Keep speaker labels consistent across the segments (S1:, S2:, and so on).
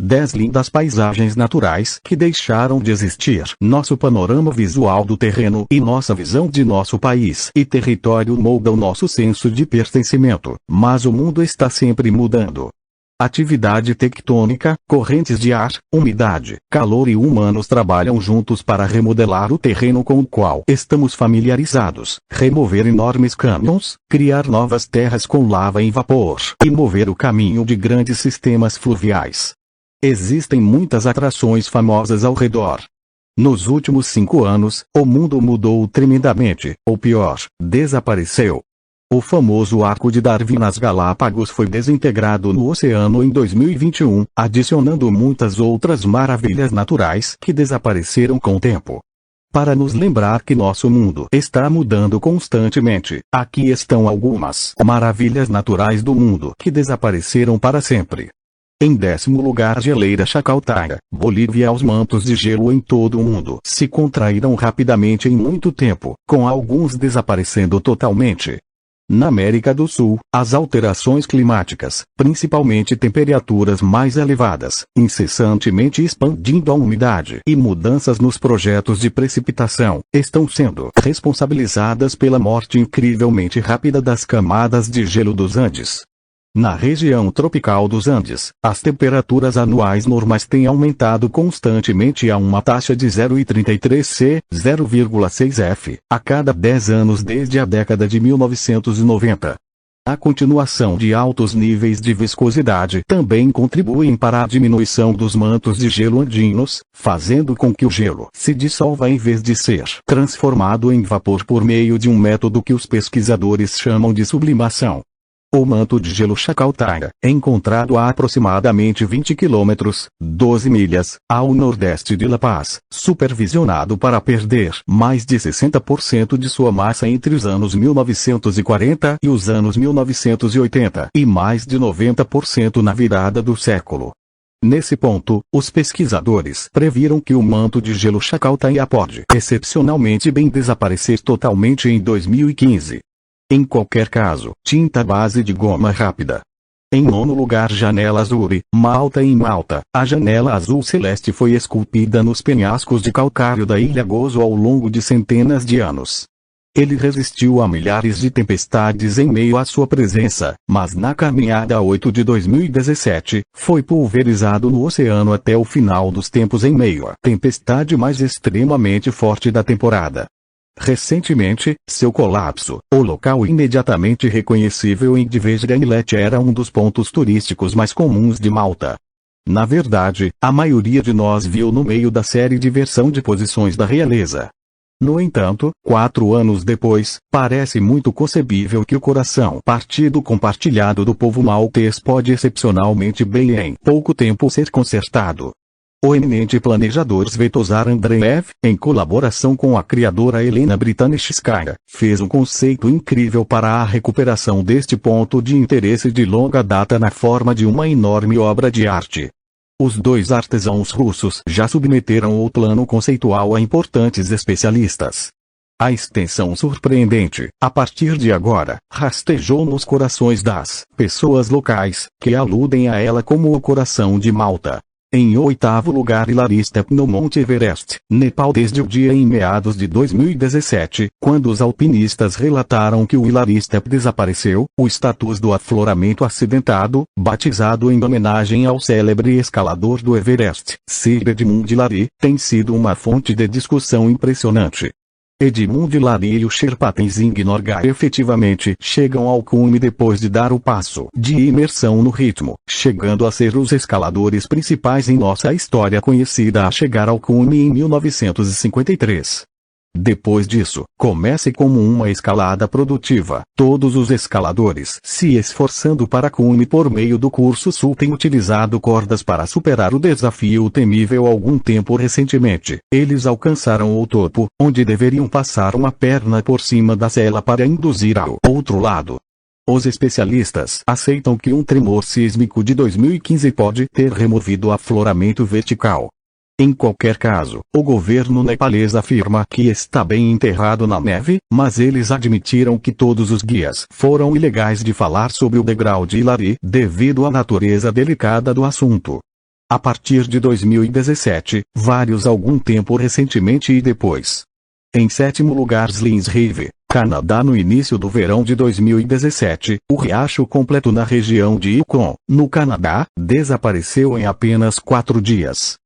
S1: 10 lindas paisagens naturais que deixaram de existir. Nosso panorama visual do terreno e nossa visão de nosso país e território moldam nosso senso de pertencimento, mas o mundo está sempre mudando. Atividade tectônica, correntes de ar, umidade, calor e humanos trabalham juntos para remodelar o terreno com o qual estamos familiarizados, remover enormes cânions, criar novas terras com lava e vapor, e mover o caminho de grandes sistemas fluviais. Existem muitas atrações famosas ao redor. Nos últimos 5 anos, o mundo mudou tremendamente, ou pior, desapareceu. O famoso Arco de Darwin nas Galápagos foi desintegrado no oceano em 2021, adicionando muitas outras maravilhas naturais que desapareceram com o tempo. Para nos lembrar que nosso mundo está mudando constantemente, aqui estão algumas maravilhas naturais do mundo que desapareceram para sempre. Em 10º lugar, geleira Chacaltaya, Bolívia. Os mantos de gelo em todo o mundo se contraíram rapidamente em muito tempo, com alguns desaparecendo totalmente. Na América do Sul, as alterações climáticas, principalmente temperaturas mais elevadas, incessantemente expandindo a umidade e mudanças nos projetos de precipitação, estão sendo responsabilizadas pela morte incrivelmente rápida das camadas de gelo dos Andes. Na região tropical dos Andes, as temperaturas anuais normais têm aumentado constantemente a uma taxa de 0,33 C, 0,6 F, a cada 10 anos desde a década de 1990. A continuação de altos níveis de viscosidade também contribuem para a diminuição dos mantos de gelo andinos, fazendo com que o gelo se dissolva em vez de ser transformado em vapor por meio de um método que os pesquisadores chamam de sublimação. O manto de gelo Chacaltaya, encontrado a aproximadamente 20 quilômetros, 12 milhas, ao nordeste de La Paz, supervisionado para perder mais de 60% de sua massa entre os anos 1940 e os anos 1980, e mais de 90% na virada do século. Nesse ponto, os pesquisadores previram que o manto de gelo Chacaltaya pode excepcionalmente bem desaparecer totalmente em 2015. Em qualquer caso, tinta base de goma rápida. Em 9º lugar, Janela Azul, Malta. Em Malta, a janela azul celeste foi esculpida nos penhascos de calcário da ilha Gozo ao longo de centenas de anos. Ele resistiu a milhares de tempestades em meio à sua presença, mas na caminhada 8 de 2017, foi pulverizado no oceano até o final dos tempos em meio à tempestade mais extremamente forte da temporada. Recentemente, seu colapso, o local imediatamente reconhecível em Dvejra Inlet era um dos pontos turísticos mais comuns de Malta. Na verdade, a maioria de nós viu no meio da série de versão de posições da realeza. No entanto, 4 anos depois, parece muito concebível que o coração partido compartilhado do povo maltês pode excepcionalmente bem em pouco tempo ser consertado. O eminente planejador Svetozar Andreev, em colaboração com a criadora Helena Britanishskaya, fez um conceito incrível para a recuperação deste ponto de interesse de longa data na forma de uma enorme obra de arte. Os 2 artesãos russos já submeteram o plano conceitual a importantes especialistas. A extensão surpreendente, a partir de agora, rastejou nos corações das pessoas locais, que aludem a ela como o coração de Malta. Em 8º lugar, Hillary Step no Monte Everest, Nepal. Desde o dia em meados de 2017, quando os alpinistas relataram que o Hillary Step desapareceu, o status do afloramento acidentado, batizado em homenagem ao célebre escalador do Everest, Sir Edmund Hillary, tem sido uma fonte de discussão impressionante. Edmund Hillary e o Sherpa Tenzing Norgay efetivamente chegam ao cume depois de dar o passo de imersão no ritmo, chegando a ser os escaladores principais em nossa história conhecida a chegar ao cume em 1953. Depois disso, comece como uma escalada produtiva. Todos os escaladores se esforçando para cume por meio do curso Sul têm utilizado cordas para superar o desafio temível. Algum tempo recentemente, eles alcançaram o topo, onde deveriam passar uma perna por cima da sela para induzir ao outro lado. Os especialistas aceitam que um tremor sísmico de 2015 pode ter removido o afloramento vertical. Em qualquer caso, o governo nepalês afirma que está bem enterrado na neve, mas eles admitiram que todos os guias foram ilegais de falar sobre o degrau de Hillary devido à natureza delicada do assunto. A partir de 2017, vários algum tempo recentemente e depois. Em sétimo lugar, Slims River, Canadá. No início do verão de 2017, o riacho completo na região de Yukon, no Canadá, desapareceu em apenas 4 dias.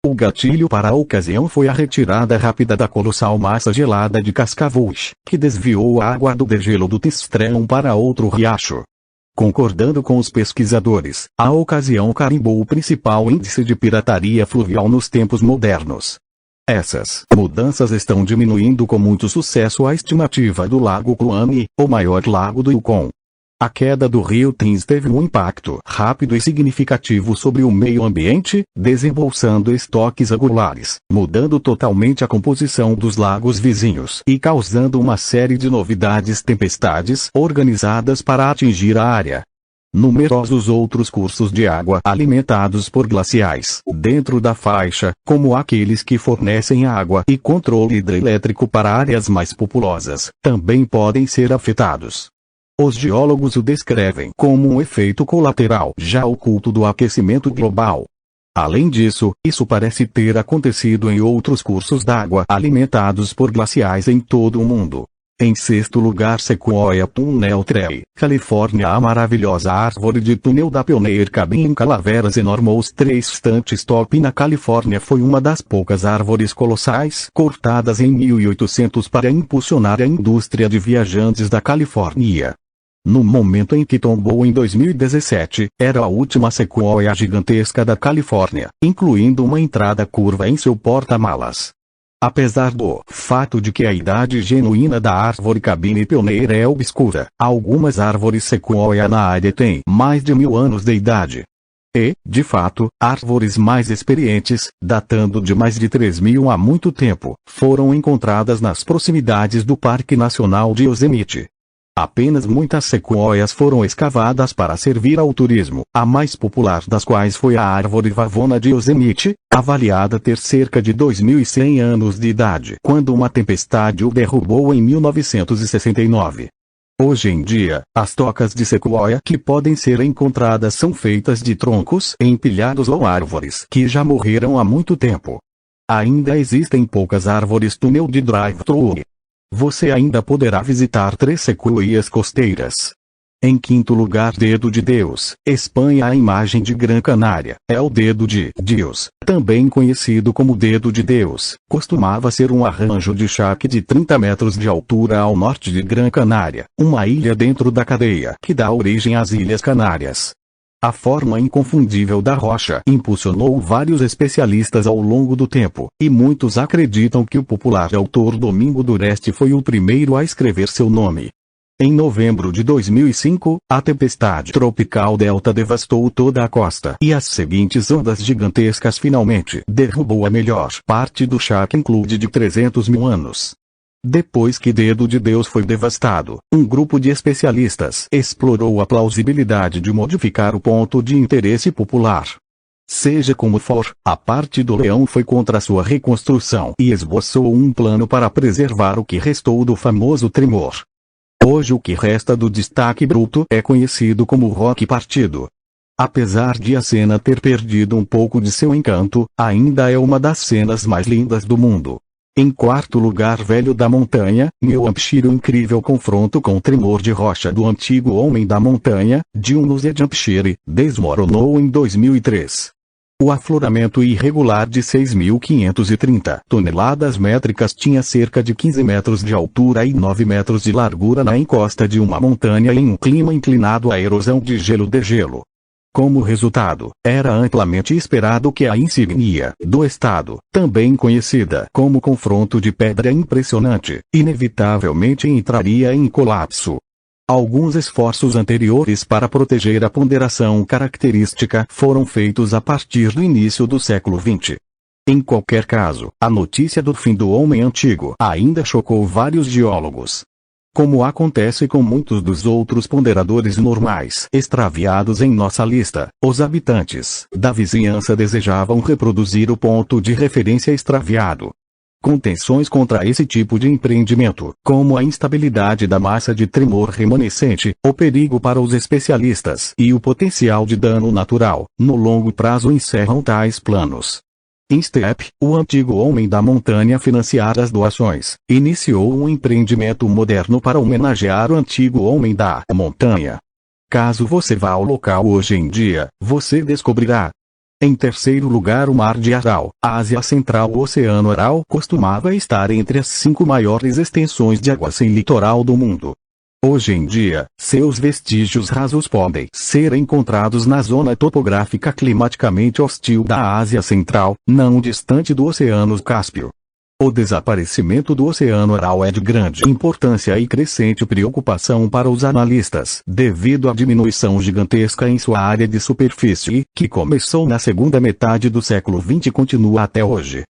S1: O gatilho para a ocasião foi a retirada rápida da colossal massa gelada de Cascavush, que desviou a água do degelo do Tistream para outro riacho. Concordando com os pesquisadores, a ocasião carimbou o principal índice de pirataria fluvial nos tempos modernos. Essas mudanças estão diminuindo com muito sucesso a estimativa do Lago Kluane, o maior lago do Yukon. A queda do rio Thames teve um impacto rápido e significativo sobre o meio ambiente, desembolsando estoques regulares, mudando totalmente a composição dos lagos vizinhos e causando uma série de tempestades organizadas para atingir a área. Numerosos outros cursos de água alimentados por glaciais dentro da faixa, como aqueles que fornecem água e controle hidrelétrico para áreas mais populosas, também podem ser afetados. Os geólogos o descrevem como um efeito colateral já oculto do aquecimento global. Além disso, isso parece ter acontecido em outros cursos d'água alimentados por glaciais em todo o mundo. Em sexto lugar, Sequoia Tunnel Tree, Califórnia. A maravilhosa árvore de túnel da Pioneer Cabin em Calaveras Enormous Tree Stand Stop na Califórnia foi uma das poucas árvores colossais cortadas em 1800 para impulsionar a indústria de viajantes da Califórnia. No momento em que tombou em 2017, era a última sequoia gigantesca da Califórnia, incluindo uma entrada curva em seu porta-malas. Apesar do fato de que a idade genuína da árvore Cabine Pioneer é obscura, algumas árvores sequoia na área têm mais de 1000 anos de idade. E, de fato, árvores mais experientes, datando de mais de 3000 há muito tempo, foram encontradas nas proximidades do Parque Nacional de Yosemite. Apenas muitas sequoias foram escavadas para servir ao turismo, a mais popular das quais foi a árvore Vavona de Yosemite, avaliada ter cerca de 2100 anos de idade quando uma tempestade o derrubou em 1969. Hoje em dia, as tocas de sequoia que podem ser encontradas são feitas de troncos empilhados ou árvores que já morreram há muito tempo. Ainda existem poucas árvores túnel de drive-thru. Você ainda poderá visitar 3 sequoias costeiras. Em quinto lugar, Dedo de Deus, Espanha. A imagem de Gran Canária é o Dedo de Deus, também conhecido como Dedo de Deus. Costumava ser um arranjo de chaque de 30 metros de altura ao norte de Gran Canária, uma ilha dentro da cadeia que dá origem às Ilhas Canárias. A forma inconfundível da rocha impulsionou vários especialistas ao longo do tempo, e muitos acreditam que o popular autor Domingo Dureste foi o primeiro a escrever seu nome. Em novembro de 2005, a tempestade tropical Delta devastou toda a costa e as seguintes ondas gigantescas finalmente derrubou a melhor parte do chaque include de 300 mil anos. Depois que Dedo de Deus foi devastado, um grupo de especialistas explorou a plausibilidade de modificar o ponto de interesse popular. Seja como for, a parte do leão foi contra sua reconstrução e esboçou um plano para preservar o que restou do famoso tremor. Hoje o que resta do destaque bruto é conhecido como Rock Partido. Apesar de a cena ter perdido um pouco de seu encanto, ainda é uma das cenas mais lindas do mundo. Em quarto lugar, Velho da Montanha, New Hampshire. O incrível confronto com o tremor de rocha do antigo Homem da Montanha, de New Hampshire, desmoronou em 2003. O afloramento irregular de 6.530 toneladas métricas tinha cerca de 15 metros de altura e 9 metros de largura na encosta de uma montanha em um clima inclinado à erosão de gelo-degelo. Como resultado, era amplamente esperado que a insígnia do estado, também conhecida como confronto de pedra impressionante, inevitavelmente entraria em colapso. Alguns esforços anteriores para proteger a ponderação característica foram feitos a partir do início do século XX. Em qualquer caso, a notícia do fim do homem antigo ainda chocou vários geólogos. Como acontece com muitos dos outros ponderadores normais extraviados em nossa lista, os habitantes da vizinhança desejavam reproduzir o ponto de referência extraviado. Contenções contra esse tipo de empreendimento, como a instabilidade da massa de tremor remanescente, o perigo para os especialistas e o potencial de dano natural, no longo prazo encerram tais planos. Instep, o antigo homem da montanha financiar as doações, iniciou um empreendimento moderno para homenagear o antigo homem da montanha. Caso você vá ao local hoje em dia, você descobrirá. Em terceiro lugar, o Mar de Aral, Ásia Central. O Oceano Aral costumava estar entre as 5 maiores extensões de água sem litoral do mundo. Hoje em dia, seus vestígios rasos podem ser encontrados na zona topográfica climaticamente hostil da Ásia Central, não distante do Oceano Cáspio. O desaparecimento do Oceano Aral é de grande importância e crescente preocupação para os analistas, devido à diminuição gigantesca em sua área de superfície, que começou na segunda metade do século XX e continua até hoje.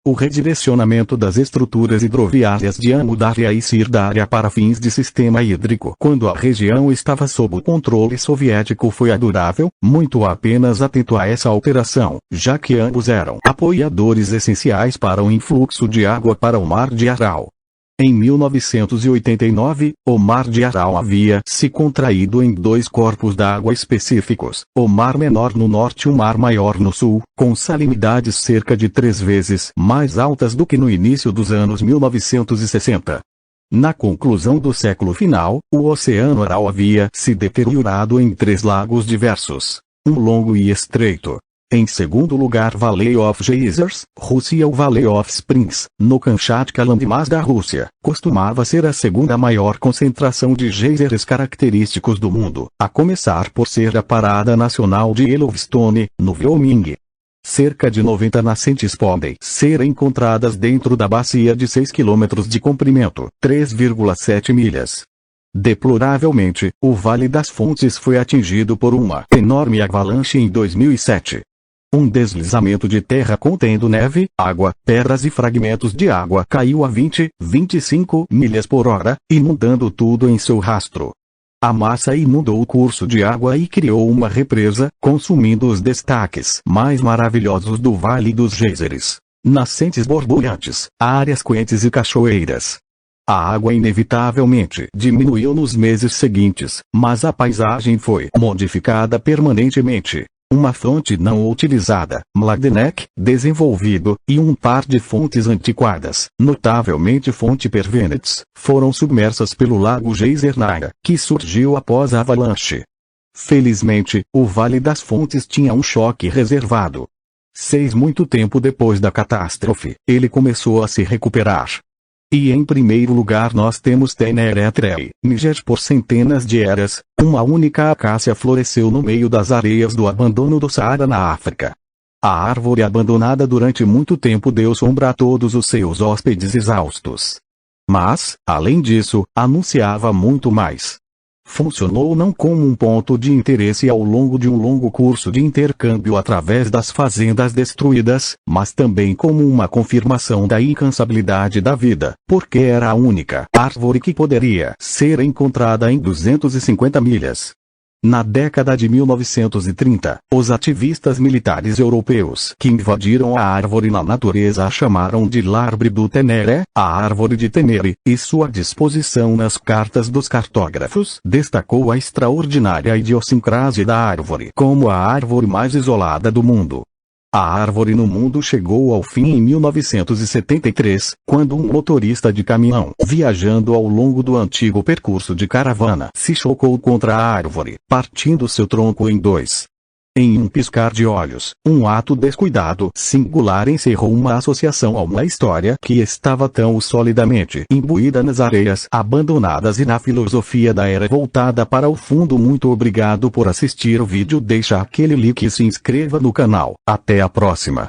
S1: O redirecionamento das estruturas hidroviárias de Amudarya e Sirdarya para fins de sistema hídrico quando a região estava sob o controle soviético foi adurável, muito apenas atento a essa alteração, já que ambos eram apoiadores essenciais para o influxo de água para o Mar de Aral. Em 1989, o Mar de Aral havia se contraído em 2 corpos d'água específicos, o Mar Menor no norte e o Mar Maior no sul, com salinidades cerca de 3 vezes mais altas do que no início dos anos 1960. Na conclusão do século final, o Oceano Aral havia se deteriorado em 3 lagos diversos, um longo e estreito. Em segundo lugar, Valley of Geysers, Rússia. O Valley of Springs, no Kamchatka Landmass da Rússia, costumava ser a segunda maior concentração de geysers característicos do mundo, a começar por ser a parada nacional de Yellowstone, no Wyoming. Cerca de 90 nascentes podem ser encontradas dentro da bacia de 6 km de comprimento, 3,7 milhas. Deploravelmente, o Vale das Fontes foi atingido por uma enorme avalanche em 2007. Um deslizamento de terra contendo neve, água, pedras e fragmentos de água caiu a 25 milhas por hora, inundando tudo em seu rastro. A massa inundou o curso de água e criou uma represa, consumindo os destaques mais maravilhosos do Vale dos Geysers: nascentes borbulhantes, áreas quentes e cachoeiras. A água inevitavelmente diminuiu nos meses seguintes, mas a paisagem foi modificada permanentemente. Uma fonte não utilizada, Mladenek, desenvolvido, e um par de fontes antiquadas, notavelmente fonte Pervenets, foram submersas pelo lago Geyser Naga, que surgiu após a avalanche. Felizmente, o Vale das Fontes tinha um choque reservado. Muito tempo depois da catástrofe, ele começou a se recuperar. E em primeiro lugar nós temos Tenerife, Níger. Por centenas de eras, uma única acácia floresceu no meio das areias do abandono do Saara na África. A árvore abandonada durante muito tempo deu sombra a todos os seus hóspedes exaustos. Mas, além disso, anunciava muito mais. Funcionou não como um ponto de interesse ao longo de um longo curso de intercâmbio através das fazendas destruídas, mas também como uma confirmação da incansabilidade da vida, porque era a única árvore que poderia ser encontrada em 250 milhas. Na década de 1930, os ativistas militares europeus que invadiram a árvore na natureza a chamaram de l'arbre du Ténéré, a árvore de Tenere, e sua disposição nas cartas dos cartógrafos destacou a extraordinária idiosincrasia da árvore como a árvore mais isolada do mundo. A árvore no mundo chegou ao fim em 1973, quando um motorista de caminhão, viajando ao longo do antigo percurso de caravana, se chocou contra a árvore, partindo seu tronco em 2. Em um piscar de olhos, um ato descuidado singular encerrou uma associação a uma história que estava tão solidamente imbuída nas areias abandonadas e na filosofia da era voltada para o fundo. Muito obrigado por assistir o vídeo. Deixa aquele like e se inscreva no canal. Até a próxima.